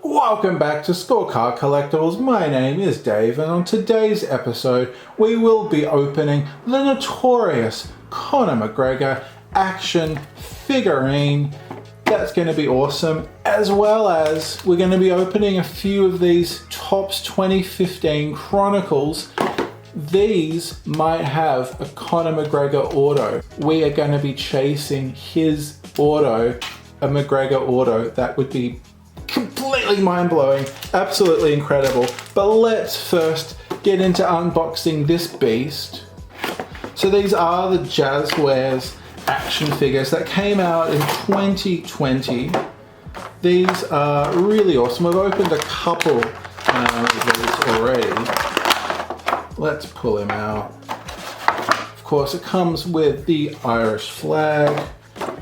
Welcome back to Scorecard Collectibles. My name is Dave, and on today's episode we will be opening the notorious Conor McGregor action figurine. That's going to be awesome, as well as we're going to be opening a few of these Topps 2015 Chronicles. These might have a Conor McGregor auto. We are going to be chasing his auto, a McGregor auto. That would be completely mind-blowing, absolutely incredible. But let's first get into unboxing this beast. So these are the Jazwares action figures that came out in 2020. These are really awesome. We've opened a couple of these already. Let's pull him out. Of course, it comes with the Irish flag,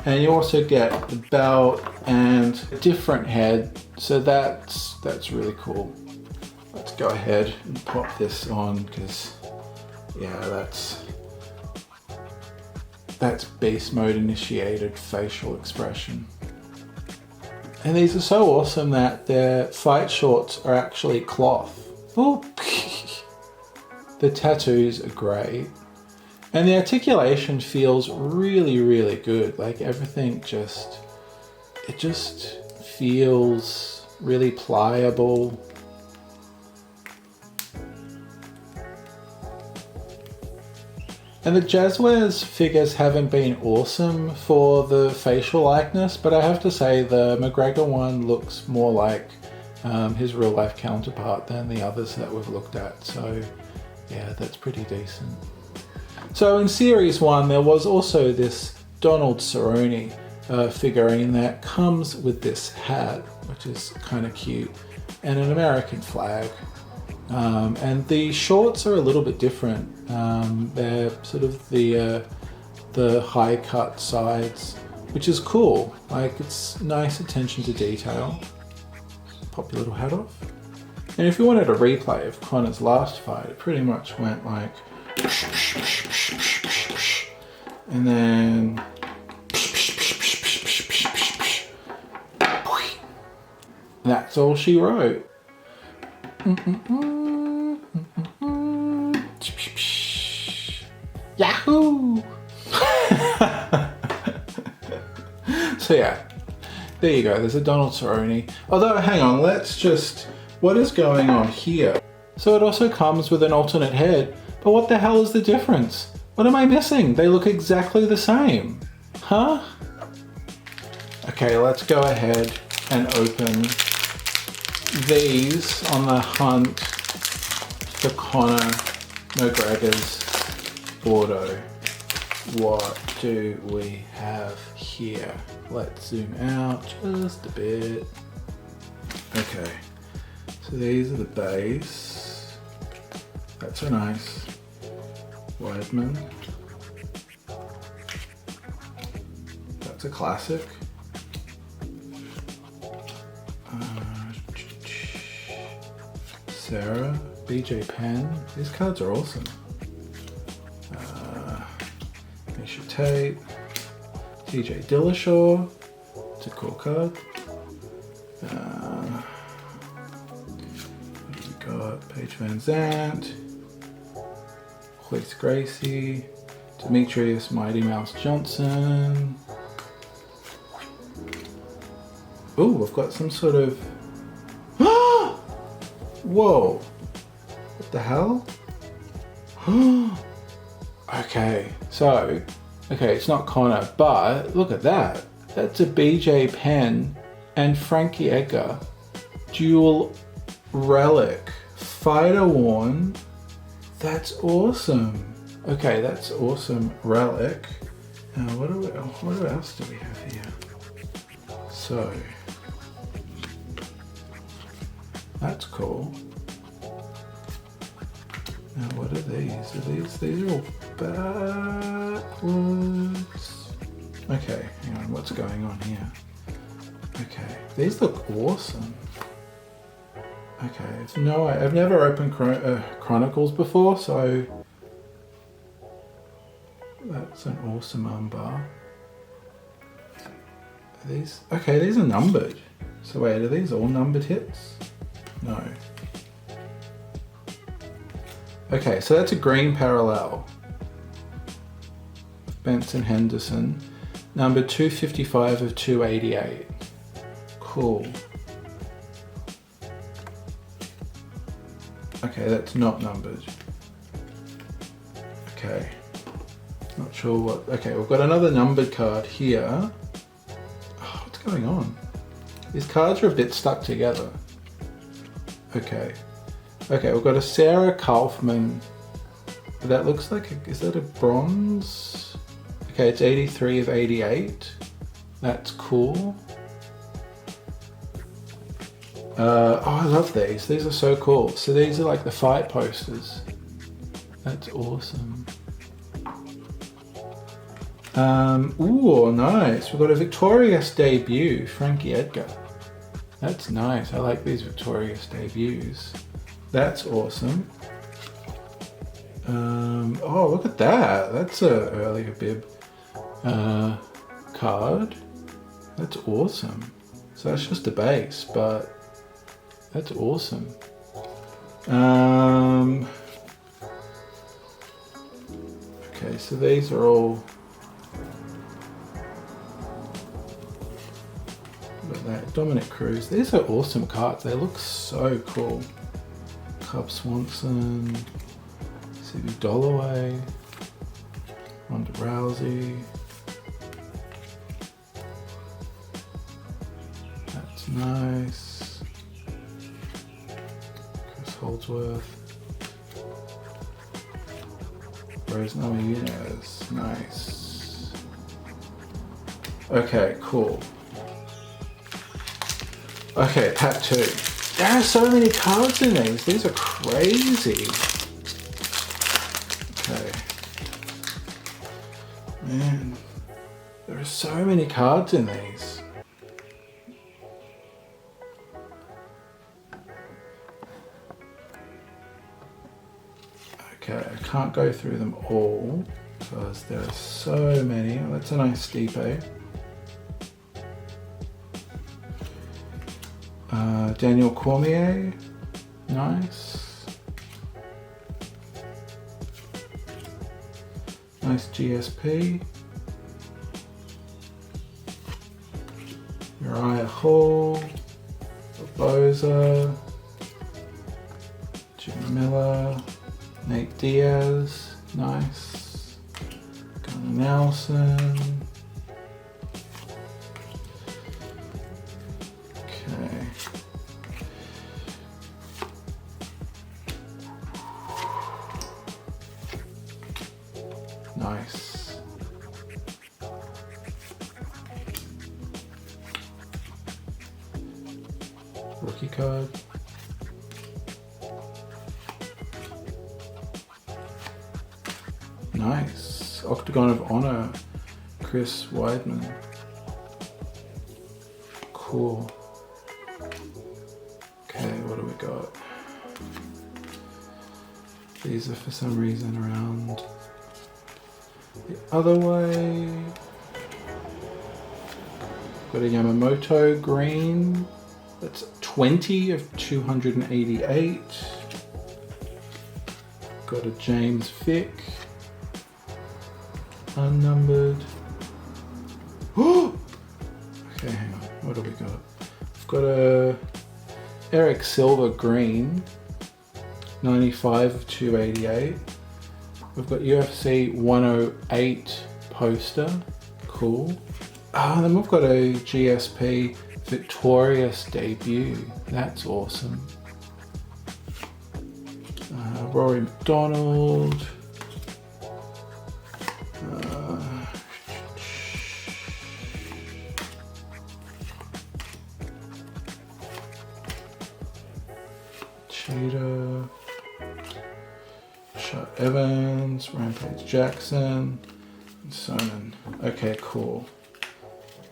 and you also get the belt and a different head, so that's really cool. Let's go ahead and pop this on, because yeah, that's beast mode initiated facial expression. And these are so awesome that their fight shorts are actually cloth. Ooh. The tattoos are great. And the articulation feels really, really good. Like everything it just feels really pliable. And the Jazwares figures haven't been awesome for the facial likeness, but I have to say the McGregor one looks more like his real life counterpart than the others that we've looked at. So yeah, that's pretty decent. So in Series 1 there was also this Donald Cerrone figurine that comes with this hat, which is kind of cute, and an American flag. And the shorts are a little bit different. They're sort of the high cut sides, which is cool. Like, it's nice attention to detail. Pop your little hat off. And if you wanted a replay of Conor's last fight, it pretty much went like, and then that's all she wrote. Yahoo! So yeah, there you go. There's a Donald Cerrone. Although, hang on, what is going on here? So it also comes with an alternate head, but what the hell is the difference? What am I missing? They look exactly the same. Huh? Okay, let's go ahead and open these on the hunt for Conor McGregor's auto. What do we have here? Let's zoom out just a bit. Okay, so these are the base. That's a nice Weidman. That's a classic. Sarah, BJ Penn. These cards are awesome. Misha Tate, TJ Dillashaw. It's a cool card. We got Paige Van Zandt, Royce Gracie, Demetrius Mighty Mouse Johnson. Ooh, we've got some sort of... Whoa! What the hell? Okay, it's not Conor, but look at that. That's a BJ Penn and Frankie Edgar dual relic. Fighter worn. That's awesome. Okay, that's awesome relic. Now, what else do we have here? So, that's cool. Now, what are these? These are all backwards. Okay, hang on, what's going on here? Okay, these look awesome. Okay, I've never opened Chronicles before, so that's an awesome armbar. These are numbered. So wait, are these all numbered hits? No. Okay, so that's a green parallel. Benson Henderson, number 255 of 288. Cool. Okay, that's not numbered. Okay. Not sure what. Okay, we've got another numbered card here. Oh, what's going on? These cards are a bit stuck together. Okay. Okay, we've got a Sarah Kaufman. That looks like, is that a bronze? Okay, it's 83 of 88. That's cool. Oh, I love these. These are so cool. So these are like the fight posters. That's awesome. Ooh, nice. We've got a Victorious debut, Frankie Edgar. That's nice. I like these Victorious debuts. That's awesome. Oh, look at that. That's a earlier bib card. That's awesome. So that's just a base, but that's awesome. Okay, so these are all. Look at that, Dominic Cruz. These are awesome cards. They look so cool. Cub Swanson, C.B. Dollaway, Ronda Rousey. That's nice. Chris Holdsworth. Rose Namajunas. Nice. Okay, cool. Okay, pack 2. There are so many cards in these. These are crazy. Okay. Man, there are so many cards in these. Okay, I can't go through them all because there are so many. Oh, that's a nice Stipe. Daniel Cormier, nice. Nice GSP. Uriah Hall, Barboza, Jim Miller, Nate Diaz, nice. Gunnar Nelson. Okay. Nice. Rookie card. Nice. Octagon of Honor, Chris Weidman. Cool. Okay, what do we got? These are for some reason around the other way. Got a Yamamoto green. That's 20 of 288. Got a James Vick. Unnumbered. Oh! Okay, hang on. What do we got? We've got a Eric Silver green. 95 of 288. We've got UFC 108 poster. Cool. Ah, then we've got a GSP Victorious debut. That's awesome. Rory McDonald. Cheetah. Shot Evans. Rampage Jackson. And Sonnen. Okay, cool.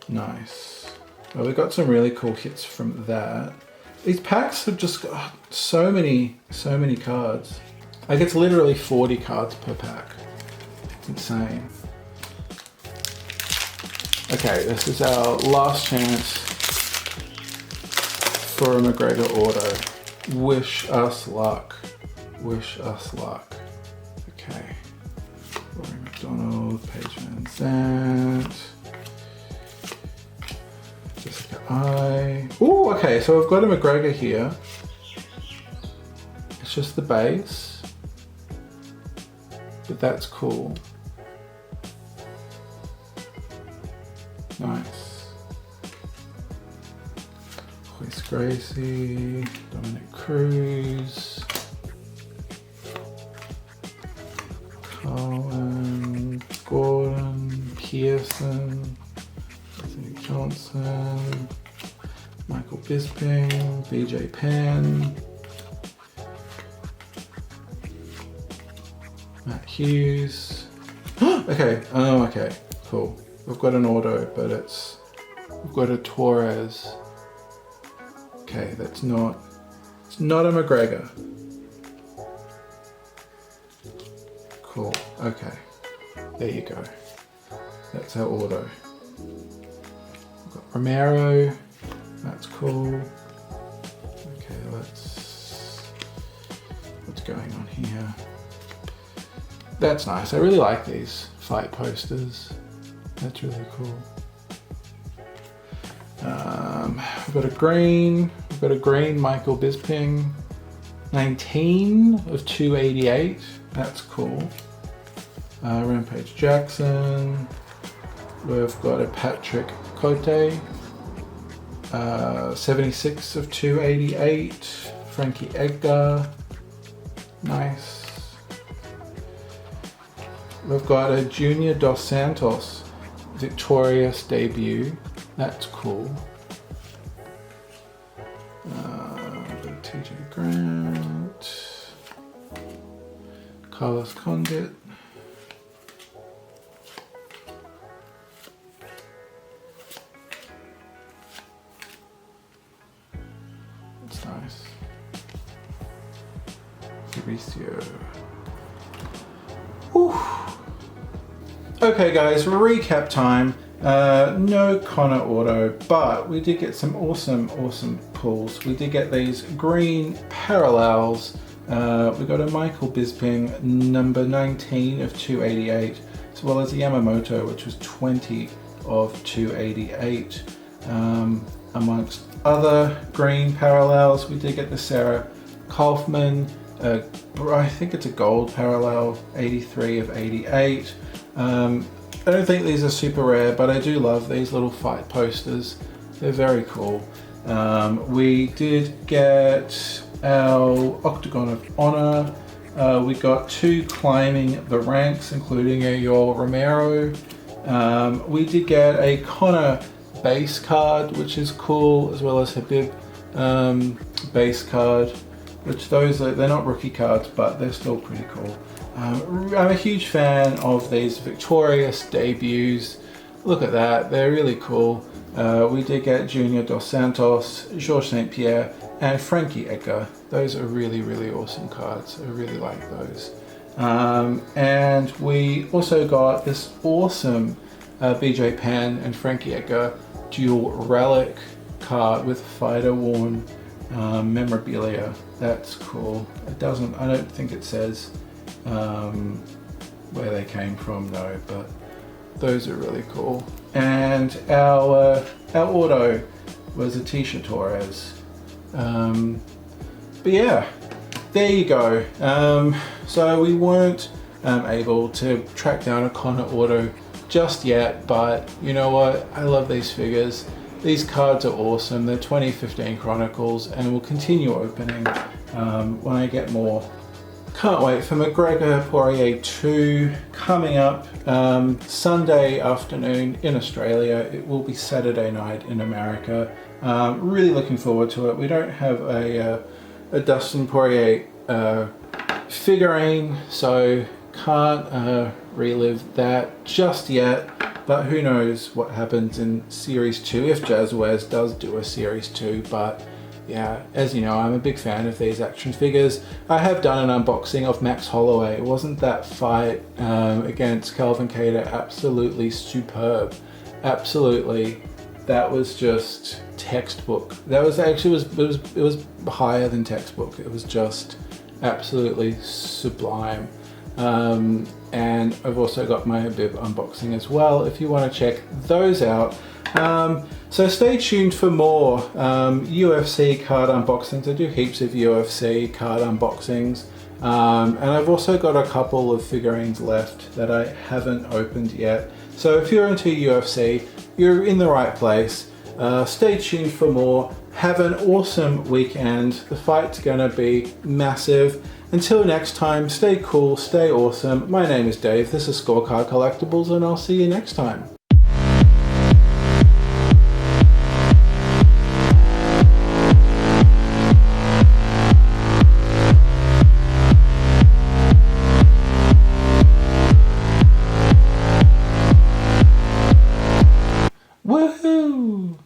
Nice. Well, we got some really cool hits from that. These packs have just got so many cards. Like, it's literally 40 cards per pack. It's insane. Okay, this is our last chance for a McGregor auto. Wish us luck. Wish us luck. Okay. Rory McDonald, Paige Van Zandt. Jessica I. Oh, okay, so I've got a McGregor here. It's just the base. But that's cool. Nice. Royce Gracie, Dominic Cruz, Colin, Gordon, Pearson, Anthony Johnson, Michael Bisping, BJ Penn, Matt Hughes. Okay, oh, okay, cool. We've got an auto, but we've got a Torres. Okay, it's not a McGregor. Cool, okay. There you go. That's our auto. We've got Romero, that's cool. Okay, what's going on here? That's nice, I really like these fight posters. That's really cool. We've got a green Michael Bisping, 19 of 288. That's cool. Rampage Jackson. We've got a Patrick Cote, 76 of 288. Frankie Edgar, nice. We've got a Junior Dos Santos victorious debut. That's cool. TJ Grant, Carlos Condit, that's nice. Fabricio. Whew. Okay guys, recap time. No Conor auto, but we did get some awesome pulls. We did get these green parallels. We got a Michael Bisping number 19 of 288, as well as a Yamamoto, which was 20 of 288. Amongst other green parallels, we did get the Sarah Kaufman, I think it's a gold parallel, 83 of 88. I don't think these are super rare, but I do love these little fight posters. They're very cool. We did get our Octagon of Honor. We got 2 climbing the ranks, including a Yoel Romero. We did get a Conor base card, which is cool, as well as Habib base card, which they're not rookie cards, but they're still pretty cool. I'm a huge fan of these victorious debuts. Look at that, they're really cool. We did get Junior Dos Santos, Georges St. Pierre, and Frankie Edgar. Those are really awesome cards. I really like those. And we also got this awesome BJ Penn and Frankie Edgar dual relic card with fighter worn memorabilia. That's cool. I don't think it says where they came from though, but those are really cool. And our auto was a Tisha Torres. But yeah, there you go. So we weren't able to track down a Conor auto just yet, but you know what? I love these figures. These cards are awesome. They're 2015 Chronicles, and we'll continue opening when I get more. Can't wait for McGregor Poirier II coming up Sunday afternoon in Australia. It will be Saturday night in America. Really looking forward to it. We don't have a Dustin Poirier figurine, so can't relive that just yet. But who knows what happens in Series 2 if Jazwares does do a Series 2. But yeah, as you know, I'm a big fan of these action figures. I have done an unboxing of Max Holloway. Wasn't that fight against Calvin Kattar absolutely superb? Absolutely that was just textbook. That was actually it was higher than textbook. It was just absolutely sublime. And I've also got my bib unboxing as well if you want to check those out. So stay tuned for more UFC card unboxings. I do heaps of UFC card unboxings. And I've also got a couple of figurines left that I haven't opened yet. So if you're into UFC, you're in the right place. Stay tuned for more. Have an awesome weekend. The fight's gonna be massive. Until next time, stay cool, stay awesome. My name is Dave, this is Scorecard Collectibles, and I'll see you next time. Woohoo!